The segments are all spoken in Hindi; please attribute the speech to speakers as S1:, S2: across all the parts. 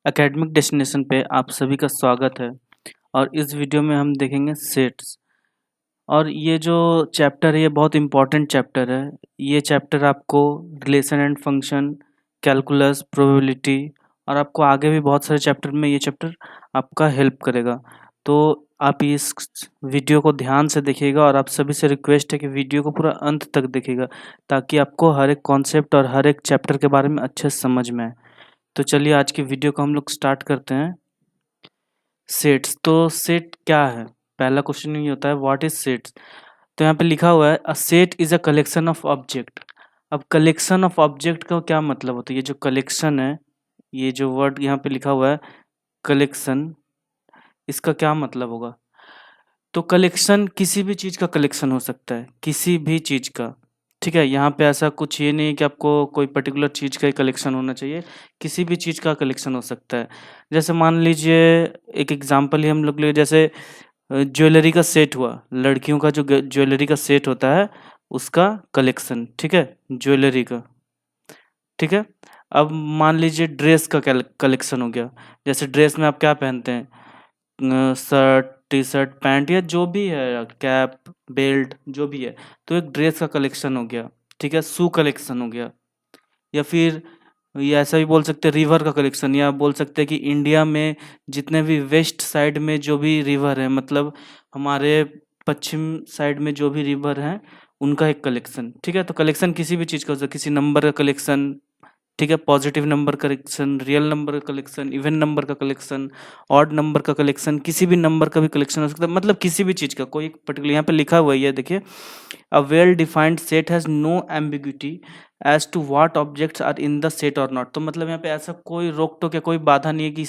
S1: एकेडमिक डेस्टिनेशन पे आप सभी का स्वागत है। और इस वीडियो में हम देखेंगे सेट्स। और ये जो चैप्टर है ये बहुत इम्पोर्टेंट चैप्टर है। ये चैप्टर आपको relation and function, calculus, probability और आपको आगे भी बहुत सारे चैप्टर में ये चैप्टर आपका हेल्प करेगा। तो आप इस वीडियो को ध्यान से देखिएगा और आप सभी से रिक्वेस्ट है कि वीडियो को पूरा अंत तक देखिएगा, ताकि आपको हर एक कॉन्सेप्ट और हर एक चैप्टर के बारे में अच्छे से समझ में आए। तो चलिए आज की वीडियो को हम लोग स्टार्ट करते हैं। सेट्स, तो सेट क्या है? पहला क्वेश्चन ये होता है, व्हाट इज सेट्स। तो यहाँ पे लिखा हुआ है, a set is a collection of object. अब कलेक्शन ऑफ ऑब्जेक्ट का क्या मतलब होता है? ये जो कलेक्शन है, ये जो वर्ड यहाँ पे लिखा हुआ है कलेक्शन, इसका क्या मतलब होगा? तो कलेक्शन किसी भी चीज़ का कलेक्शन हो सकता है, किसी भी चीज़ का। ठीक है, यहाँ पे ऐसा कुछ ये नहीं है कि आपको कोई पर्टिकुलर चीज़ का ही कलेक्शन होना चाहिए, किसी भी चीज़ का कलेक्शन हो सकता है। जैसे मान लीजिए एक एग्जांपल ही हम लोग ले, जैसे ज्वेलरी का सेट हुआ, लड़कियों का जो ज्वेलरी का सेट होता है उसका कलेक्शन, ठीक है, ज्वेलरी का। ठीक है, अब मान लीजिए ड्रेस का कलेक्शन हो गया। जैसे ड्रेस में आप क्या पहनते हैं, शर्ट, टी शर्ट, पैंट या जो भी है, कैप, बेल्ट, जो भी है, तो एक ड्रेस का कलेक्शन हो गया। ठीक है, शू कलेक्शन हो गया। या फिर ये ऐसा भी बोल सकते हैं रिवर का कलेक्शन, या बोल सकते हैं कि इंडिया में जितने भी वेस्ट साइड में जो भी रिवर है, मतलब हमारे पश्चिम साइड में जो भी रिवर हैं उनका एक कलेक्शन। ठीक है, तो कलेक्शन किसी भी चीज़ का हो सकता है, किसी नंबर का कलेक्शन, ठीक है, positive number collection, real number का कलेक्शन, इवन नंबर का कलेक्शन, ऑड नंबर का कलेक्शन, किसी भी नंबर का भी कलेक्शन हो सकता है, मतलब किसी भी चीज़ का कोई पर्टिकुलर। यहाँ पे लिखा हुआ है, ये देखिए, a well defined set has no ambiguity as to what objects are in the set और नॉट। तो मतलब यहाँ पे ऐसा कोई रोक टोक या कोई बाधा नहीं है कि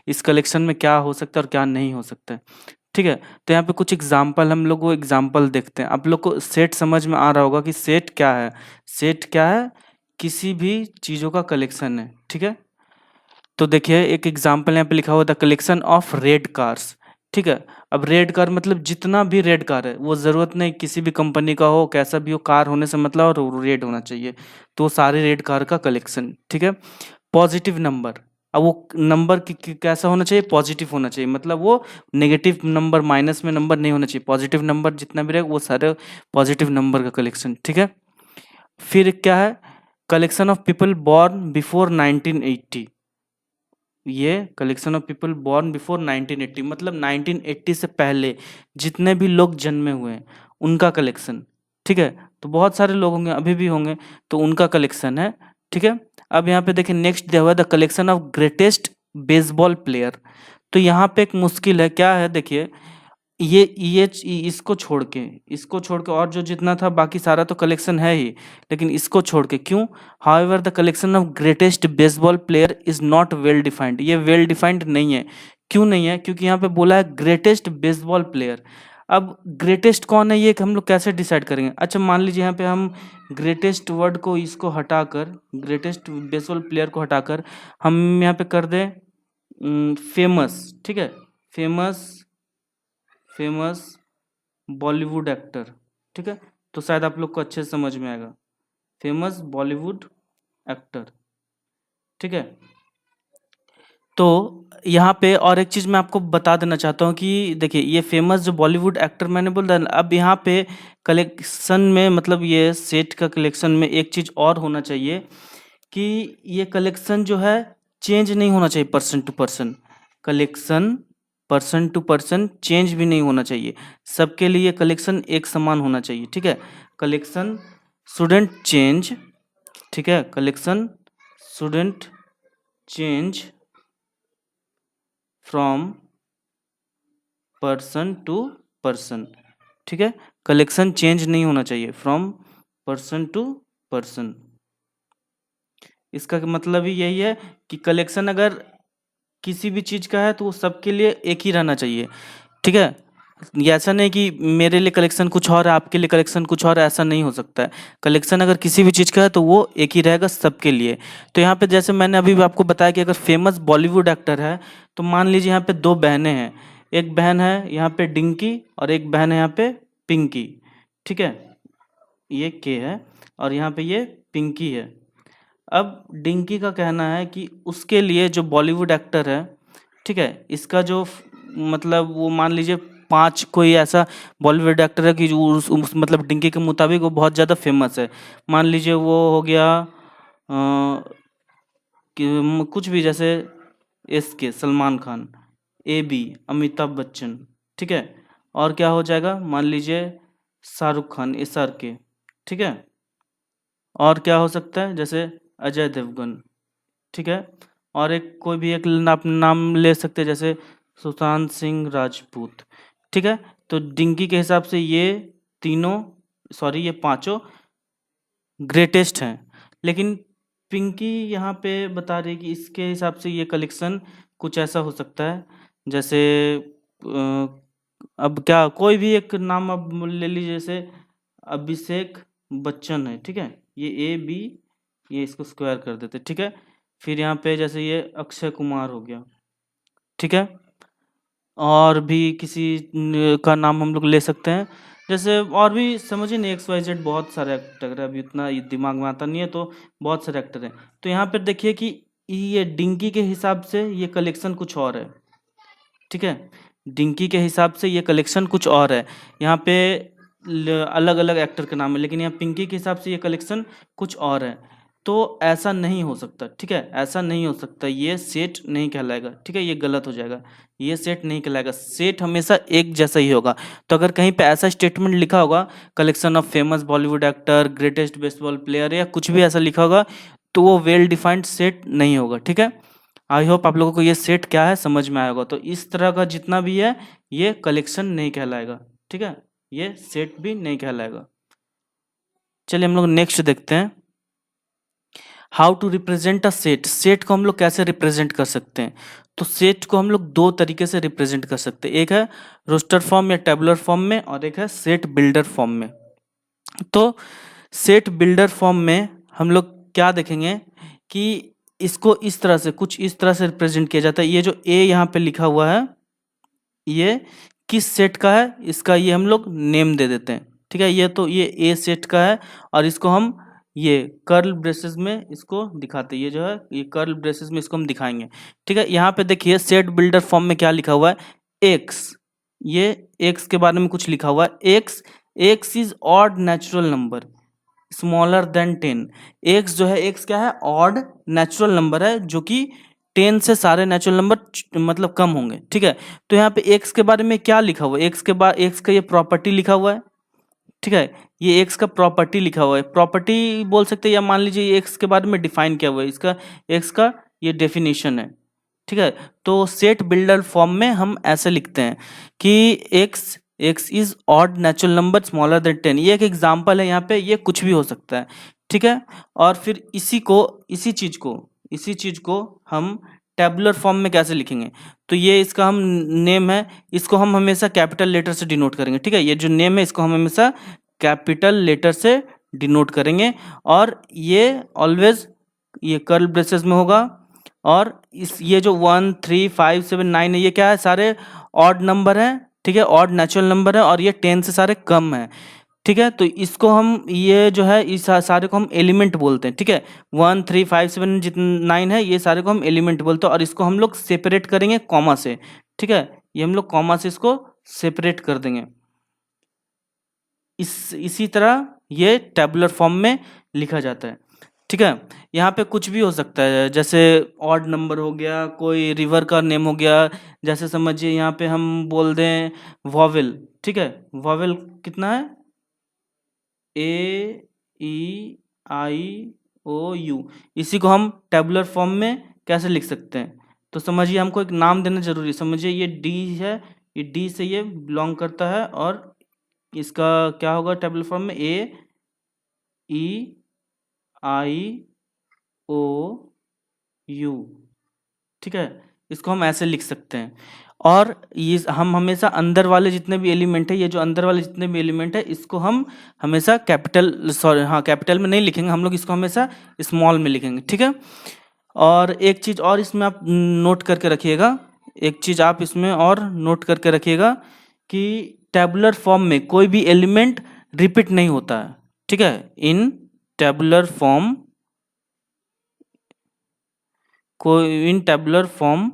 S1: इस कलेक्शन में क्या हो सकता है और क्या नहीं हो सकता है। ठीक है, तो यहाँ पे कुछ एग्जाम्पल, हम लोग वो एग्जाम्पल देखते हैं। आप लोग को सेट समझ में आ रहा होगा कि सेट क्या है। सेट क्या है? किसी भी चीज़ों का कलेक्शन है। ठीक है, तो देखिए एक एग्जाम्पल यहाँ पे लिखा हुआ था, कलेक्शन ऑफ रेड कार्स। ठीक है, अब रेड कार मतलब जितना भी रेड कार है, वो ज़रूरत नहीं किसी भी कंपनी का हो, कैसा भी हो, कार होने से मतलब और रेड होना चाहिए, तो सारे रेड कार का कलेक्शन। ठीक है, पॉजिटिव नंबर, अब वो नंबर कैसा होना चाहिए? पॉजिटिव होना चाहिए, मतलब वो नेगेटिव नंबर, माइनस में नंबर नहीं होना चाहिए। पॉजिटिव नंबर जितना भी रहेगा वो सारे पॉजिटिव नंबर का कलेक्शन। ठीक है, फिर क्या है, collection of people born before 1980। ये collection of people born before 1980 मतलब 1980 से पहले जितने भी लोग जन्मे हुए हैं उनका कलेक्शन। ठीक है, तो बहुत सारे लोग होंगे, अभी भी होंगे, तो उनका कलेक्शन है। ठीक है, अब यहाँ पे देखिए नेक्स्ट दिया हुआ है, the collection of greatest baseball player. तो यहाँ पे एक मुश्किल है, क्या है देखिए, ये इसको छोड़ के और जो जितना था बाकी सारा तो कलेक्शन है ही, लेकिन इसको छोड़ के क्यों? However the collection of greatest baseball player is not well defined. ये वेल डिफाइंड नहीं है। क्यों नहीं है? क्योंकि यहाँ पे बोला है ग्रेटेस्ट बेसबॉल प्लेयर। अब ग्रेटेस्ट कौन है ये हम लोग कैसे डिसाइड करेंगे? अच्छा, मान लीजिए यहाँ पे हम ग्रेटेस्ट वर्ड को, इसको हटाकर, ग्रेटेस्ट बेसबॉल प्लेयर को हटाकर हम यहाँ पे कर दें फेमस। ठीक है, फेमस फेमस बॉलीवुड एक्टर। ठीक है, तो शायद आप लोग को अच्छे से समझ में आएगा, फेमस बॉलीवुड एक्टर। ठीक है, तो यहाँ पे और एक चीज़ मैं आपको बता देना चाहता हूँ कि देखिए ये फेमस जो बॉलीवुड एक्टर मैंने बोला, अब यहाँ पे कलेक्शन में, मतलब ये सेट का कलेक्शन में एक चीज़ और होना चाहिए कि ये कलेक्शन जो है चेंज नहीं होना चाहिए person to person. Collection person to person change भी नहीं होना चाहिए, सबके लिए कलेक्शन एक समान होना चाहिए। ठीक है, कलेक्शन शुडंट चेंज। ठीक है, collection shouldn't change from person to person. ठीक है, कलेक्शन चेंज नहीं होना चाहिए फ्रॉम पर्सन टू पर्सन। इसका मतलब ही यही है कि कलेक्शन अगर किसी भी चीज़ का है तो वो सबके लिए एक ही रहना चाहिए। ठीक है, ये ऐसा नहीं कि मेरे लिए कलेक्शन कुछ और है, आपके लिए कलेक्शन कुछ और है, ऐसा नहीं हो सकता है। कलेक्शन अगर किसी भी चीज़ का है तो वो एक ही रहेगा सबके लिए। तो यहाँ पे जैसे मैंने अभी भी आपको बताया कि अगर फेमस बॉलीवुड एक्टर है, तो मान लीजिए यहाँ पे दो बहनें हैं, एक बहन है यहाँ पे डिंकी और एक बहन है यहाँ पे पिंकी। ठीक है, ये के है और यहाँ पे ये पिंकी है। अब डिंकी का कहना है कि उसके लिए जो बॉलीवुड एक्टर है, ठीक है, इसका जो मतलब वो मान लीजिए 5 कोई ऐसा बॉलीवुड एक्टर है कि जो मतलब डिंकी के मुताबिक वो बहुत ज़्यादा फेमस है। मान लीजिए वो हो गया कि कुछ भी, जैसे SK सलमान खान, AB अमिताभ बच्चन, ठीक है। और क्या हो जाएगा, मान लीजिए शाहरुख खान, SRK, ठीक है। और क्या हो सकता है, जैसे अजय देवगन, ठीक है। और एक कोई भी एक आप नाम ले सकते हैं, जैसे सुशांत सिंह राजपूत, ठीक है। तो डिंकी के हिसाब से ये तीनों, सॉरी ये पांचों ग्रेटेस्ट हैं। लेकिन पिंकी यहाँ पे बता रही है कि इसके हिसाब से ये कलेक्शन कुछ ऐसा हो सकता है, जैसे अब क्या कोई भी एक नाम अब ले लीजिए, जैसे अभिषेक बच्चन है, ठीक है। ये AB, ये इसको स्क्वायर कर देते, ठीक है। फिर यहाँ पे जैसे ये अक्षय कुमार हो गया, ठीक है। और भी किसी का नाम हम लोग ले सकते हैं, जैसे और भी समझिए ना, XYZ बहुत सारे एक्टर है, अभी उतना ये दिमाग में आता नहीं है, तो बहुत सारे एक्टर हैं। तो यहाँ पर देखिए कि ये डिंकी के हिसाब से ये कलेक्शन कुछ और है, ठीक है। डिंकी के हिसाब से ये कलेक्शन कुछ और है। यहाँ पे अलग अलग एक्टर के नाम है, लेकिन यहाँ पिंकी के हिसाब से ये कलेक्शन कुछ और है। तो ऐसा नहीं हो सकता, ठीक है, ऐसा नहीं हो सकता, ये सेट नहीं कहलाएगा, ठीक है, ये गलत हो जाएगा, ये सेट नहीं कहलाएगा। सेट हमेशा एक जैसा ही होगा। तो अगर कहीं पे ऐसा स्टेटमेंट लिखा होगा, collection of famous Bollywood actor, greatest baseball player, या कुछ भी ऐसा लिखा होगा, तो वो वेल डिफाइंड सेट नहीं होगा, ठीक है। आई होप आप लोगों को ये सेट क्या है समझ में आएगा। तो इस तरह का जितना भी है, ये कलेक्शन नहीं कहलाएगा, ठीक है, ये सेट भी नहीं कहलाएगा। चलिए हम लोग नेक्स्ट देखते हैं, how to represent a set. Set को हम लोग कैसे रिप्रेजेंट कर सकते हैं? तो सेट को हम लोग दो तरीके से रिप्रेजेंट कर सकते हैं, एक है रोस्टर फॉर्म या टेबुलर फॉर्म में, और एक है सेट बिल्डर फॉर्म में। तो सेट बिल्डर फॉर्म में हम लोग क्या देखेंगे कि इसको इस तरह से, कुछ इस तरह से रिप्रेजेंट किया जाता है। ये जो ए यहाँ पे लिखा हुआ है, ये किस सेट का है, इसका ये हम लोग नेम दे देते हैं, ठीक है। ये तो ये ए सेट का है, और इसको हम ये कर्ल ब्रेसेस में इसको दिखाते हैं, ये जो है ये कर्ल ब्रेसेस में इसको हम दिखाएंगे, ठीक है। यहाँ पे देखिए सेट बिल्डर फॉर्म में क्या लिखा हुआ है, एक्स, ये एक्स के बारे में कुछ लिखा हुआ है। X is odd natural number smaller than 10। X जो है, एक्स क्या है, ऑड नेचुरल नंबर है, जो कि 10 से सारे नेचुरल नंबर मतलब कम होंगे, ठीक है। तो यहाँ पे एक्स के बारे में क्या लिखा हुआ है, एक्स के बाद एक्स का ये प्रॉपर्टी लिखा हुआ है, ठीक है। ये एक्स का प्रॉपर्टी लिखा हुआ है, प्रॉपर्टी बोल सकते हैं, या मान लीजिए ये एक्स के बारे में डिफाइन किया हुआ है, इसका एक्स का ये डेफिनेशन है, ठीक है। तो सेट बिल्डर फॉर्म में हम ऐसे लिखते हैं कि x x is odd natural number smaller than 10। ये एक एग्जाम्पल है, यहाँ पे ये कुछ भी हो सकता है, ठीक है। और फिर इसी चीज को हम टेबुलर फॉर्म में कैसे लिखेंगे? तो ये इसका हम नेम है, इसको हम हमेशा कैपिटल लेटर से डिनोट करेंगे, ठीक है। ये जो नेम है इसको हम हमेशा कैपिटल लेटर से डिनोट करेंगे, और ये ऑलवेज ये कर्ल ब्रेसेस में होगा। और इस ये जो 1 3 5 7 9 है, ये क्या है, सारे ऑड नंबर हैं, ठीक है, ऑड नेचुरल नंबर है, और ये 10 से सारे कम है, ठीक है। तो इसको हम ये जो है इस सारे को हम एलिमेंट बोलते हैं, ठीक है। 1 3 5 7 जितने 9 है, ये सारे को हम एलिमेंट बोलते हैं, और इसको हम लोग सेपरेट करेंगे कॉमा से, ठीक है। ये हम लोग कॉमा से इसको सेपरेट कर देंगे। इसी तरह ये टेबुलर फॉर्म में लिखा जाता है, ठीक है। यहाँ पे कुछ भी हो सकता है, जैसे ऑड नंबर हो गया, कोई रिवर का नेम हो गया, जैसे समझिए यहाँ पे हम बोल दें वॉवेल, ठीक है। वॉवेल कितना है, AEIOU, इसी को हम टेबुलर फॉर्म में कैसे लिख सकते हैं? तो समझिए हमको एक नाम देना जरूरी है। समझिए ये डी है, ये डी से ये बिलोंग करता है, और इसका क्या होगा टेबुलर फॉर्म में, AEIOU, ठीक है। इसको हम ऐसे लिख सकते हैं। और ये हम हमेशा अंदर वाले जितने भी एलिमेंट है, ये जो अंदर वाले जितने भी एलिमेंट है, इसको हम हमेशा कैपिटल, सॉरी हाँ, कैपिटल में नहीं लिखेंगे हम लोग, इसको हमेशा स्मॉल में लिखेंगे, ठीक है। और एक चीज़ और इसमें आप नोट करके रखिएगा, एक चीज़ आप इसमें और नोट करके रखिएगा कि टेबुलर फॉर्म में कोई भी एलिमेंट रिपीट नहीं होता है, ठीक है। इन टेबुलर फॉर्म कोई इन tabular form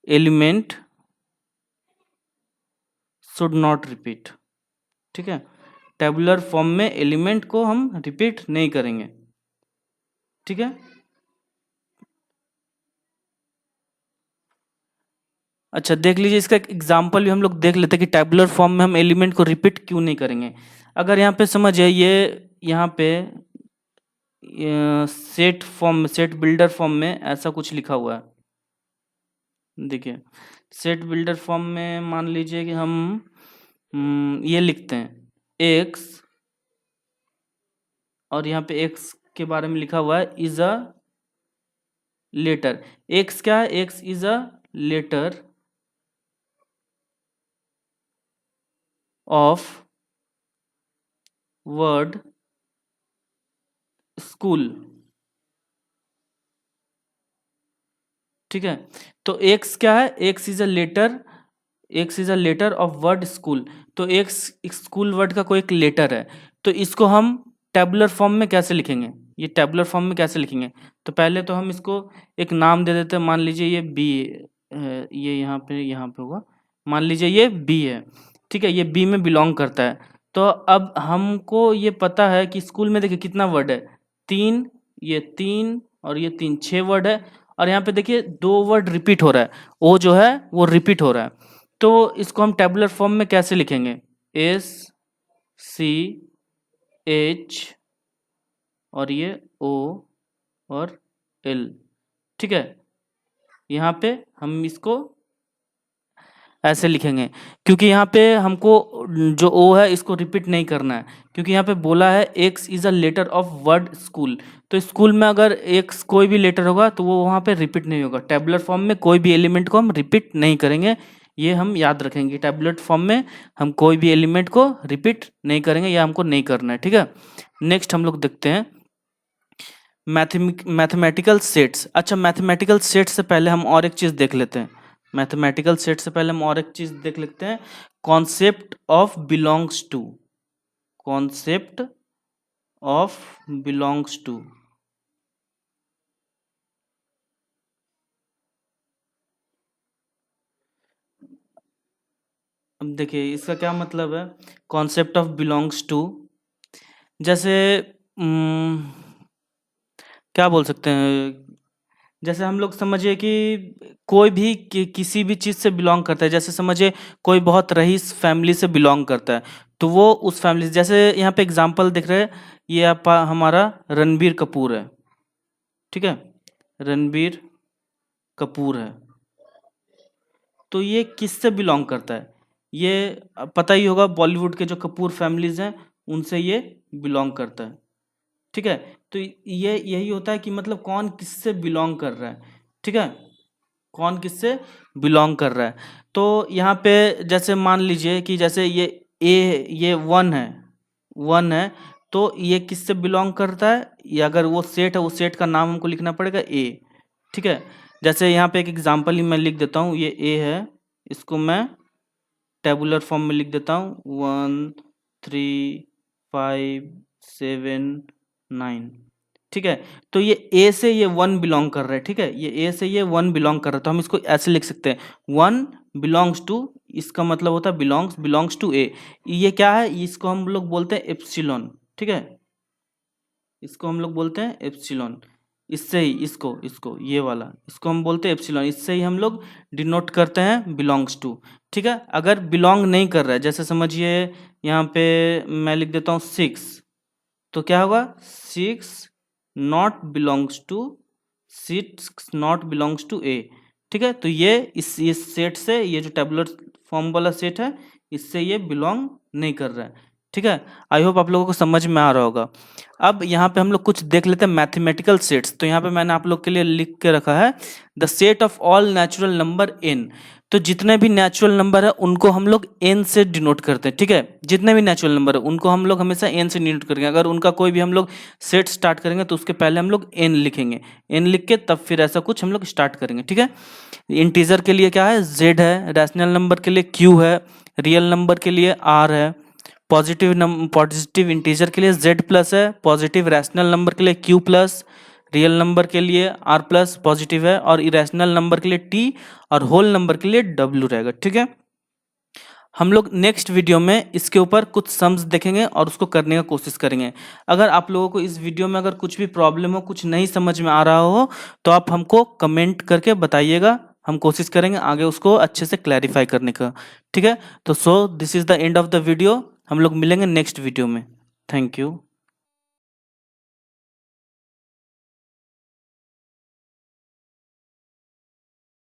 S1: element should not repeat. ठीक है, टेबुलर फॉर्म में एलिमेंट को हम रिपीट नहीं करेंगे। ठीक है, अच्छा देख लीजिए, इसका एक एग्जाम्पल भी हम लोग देख लेते हैं कि टेबुलर फॉर्म में हम एलिमेंट को रिपीट क्यों नहीं करेंगे। अगर यहाँ पे समझिए, ये यहाँ पे set form, set builder form में ऐसा कुछ लिखा हुआ है। देखिए, सेट बिल्डर फॉर्म में मान लीजिए कि हम ये लिखते हैं एक्स, और यहाँ पे एक्स के बारे में लिखा हुआ है इज अ लेटर। एक्स क्या है? X is a letter of word school. ठीक है, तो एक्स क्या है? X is a letter, x is a letter of word school. तो एक्स स्कूल वर्ड का कोई एक लेटर है, तो इसको हम टेबुलर फॉर्म में कैसे लिखेंगे? ये टेबुलर फॉर्म में कैसे लिखेंगे? तो पहले तो हम इसको एक नाम दे देते हैं। मान लीजिए ये बी है, ये यहाँ पे होगा, मान लीजिए ये बी है। ठीक है, ये बी में बिलोंग करता है। तो अब हमको ये पता है कि स्कूल में देखिए कितना वर्ड है, 3, ये 3 और ये 3, 6 वर्ड है। और यहाँ पे देखिए 2 वर्ड रिपीट हो रहा है, ओ जो है वो रिपीट हो रहा है। तो इसको हम टेबुलर फॉर्म में कैसे लिखेंगे? एस सी एच और ये ओ और एल। ठीक है, यहाँ पे हम इसको ऐसे लिखेंगे, क्योंकि यहाँ पे हमको जो ओ है इसको रिपीट नहीं करना है, क्योंकि यहाँ पे बोला है x is a letter of word school. तो स्कूल में अगर एक्स कोई भी लेटर होगा तो वो वहाँ पे रिपीट नहीं होगा। टेबुलर फॉर्म में कोई भी एलिमेंट को हम रिपीट नहीं करेंगे, ये हम याद रखेंगे। टेबुलर फॉर्म में हम कोई भी एलिमेंट को रिपीट नहीं करेंगे, यह हमको नहीं करना है। ठीक है, नेक्स्ट हम लोग देखते हैं मैथमेटिकल सेट्स। अच्छा, मैथमेटिकल सेट्स से पहले हम और एक चीज़ देख लेते हैं। मैथमेटिकल सेट से पहले हम और एक चीज देख लेते हैं, concept of belongs to. Concept of belongs to, अब देखिए इसका क्या मतलब है। कॉन्सेप्ट ऑफ बिलोंग्स टू, जैसे क्या बोल सकते हैं, जैसे हम लोग समझिए कि कोई भी किसी भी चीज़ से बिलोंग करता है। जैसे समझिए कोई बहुत रईस फैमिली से बिलोंग करता है, तो वो उस फैमिली से, जैसे यहाँ पे एग्जांपल दिख रहे हैं, ये आप हमारा रणबीर कपूर है। ठीक है, रणबीर कपूर है, तो ये किससे बिलोंग करता है? ये पता ही होगा, बॉलीवुड के जो कपूर फैमिलीज हैं उनसे ये बिलोंग करता है। ठीक है, तो ये यही होता है कि मतलब कौन किससे बिलोंग कर रहा है। ठीक है, कौन किससे बिलोंग कर रहा है। तो यहाँ पे जैसे मान लीजिए कि जैसे ये 1 है, 1 है, तो ये किससे बिलोंग करता है? ये अगर वो सेट है, उस सेट का नाम हमको लिखना पड़ेगा ए। ठीक है, जैसे यहाँ पे एक एग्जांपल ही मैं लिख देता हूँ, ये ए है, इसको मैं टेबुलर फॉर्म में लिख देता हूँ 1 3 5 7 9। ठीक है, तो ये ए से ये 1 बिलोंग कर रहा है। ठीक है, ये ए से ये 1 बिलोंग कर रहा है, तो हम इसको ऐसे लिख सकते हैं 1 बिलोंग्स टू, इसका मतलब होता है बिलोंग्स टू ए। ये क्या है? इसको हम लोग बोलते हैं एप्सिलॉन। ठीक है, इसको हम लोग बोलते हैं एप्सिलॉन। इससे ही इसको इसको ये वाला इसको हम बोलते हैं एप्सिलॉन। इससे ही हम लोग डिनोट करते हैं बिलोंग्स टू। ठीक है, अगर बिलोंग नहीं कर रहा है, जैसे समझिए यहाँ पे मैं लिख देता हूँ 6, तो क्या होगा? 6 not belongs to, 6 not belongs to A. ठीक है, तो ये सेट से, ये जो टेबुलर फॉर्म वाला सेट है, इससे ये बिलोंग नहीं कर रहा है। ठीक है, आई होप आप लोगों को समझ में आ रहा होगा। अब यहाँ पे हम लोग कुछ देख लेते हैं मैथमेटिकल सेट्स। तो यहाँ पे मैंने आप लोग के लिए लिख के रखा है the set of all natural number n. तो जितने भी नेचुरल नंबर है उनको हम लोग एन से डिनोट करते हैं। ठीक है, जितने भी नेचुरल नंबर है उनको हम लोग हमेशा एन से डिनोट करेंगे। अगर उनका कोई भी हम लोग सेट स्टार्ट करेंगे तो उसके पहले हम लोग एन लिखेंगे, एन लिख के तब फिर ऐसा कुछ हम लोग स्टार्ट करेंगे। ठीक है, इंटीजर के लिए क्या है? जेड है, रैशनल नंबर के लिए क्यू है, रियल नंबर के लिए आर है, पॉजिटिव इंटीजर के लिए z प्लस है, पॉजिटिव रैशनल नंबर के लिए q प्लस, रियल नंबर के लिए r प्लस पॉजिटिव है और इरेशनल नंबर के लिए t और होल नंबर के लिए w रहेगा। ठीक है, हम लोग नेक्स्ट वीडियो में इसके ऊपर कुछ सम्स देखेंगे और उसको करने का कोशिश करेंगे। अगर आप लोगों को इस वीडियो में अगर कुछ भी प्रॉब्लम हो, कुछ नहीं समझ में आ रहा हो, तो आप हमको कमेंट करके बताइएगा, हम कोशिश करेंगे आगे उसको अच्छे से क्लैरिफाई करने का। ठीक है, तो this is the end of the video. हम लोग मिलेंगे नेक्स्ट वीडियो में। Thank you.